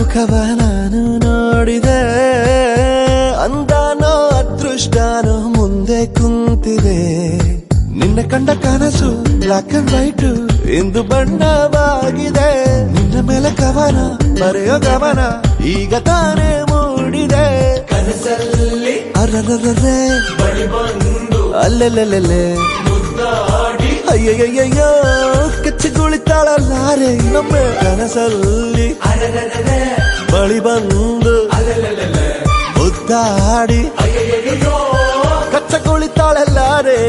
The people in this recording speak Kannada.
ಮುಖವ ನಾನು ನೋಡಿದೆ, ಅಂದಾನೋ ಅದೃಷ್ಟನೋ ಮುಂದೆ ಕುಂತಿದೆ. ನಿನ್ನ ಕಂಡ ಕನಸು ಬ್ಲಾಕ್ ಅಂಡ್ ವೈಟ್ ಇಂದು ಬಣ್ಣವಾಗಿದೆ. ನಿನ್ನ ಮೇಲೆ ಕವನ ಬರೆಯೋ ಗಮನ ಈಗ ತಾನೇ ಮೂಡಿದೆ. ಕನಸಲ್ಲಿ ಅರರರರೆ ಅಲ್ಲೆಲ್ಲೆಲ್ಲೆ ಅಯ್ಯಯ್ಯಯ್ಯೋ ಕಚ್ಚಿಗುಳಿತಾಳಲ್ಲಾರೆ ನಮ್ಮ ಕನಸಲ್ಲಿ ಬಳಿ ಬಂದು ಮುದ್ದಾಡಿ ಕಚ್ಚಗುಳಿತಾಳಲ್ಲಾರೆ.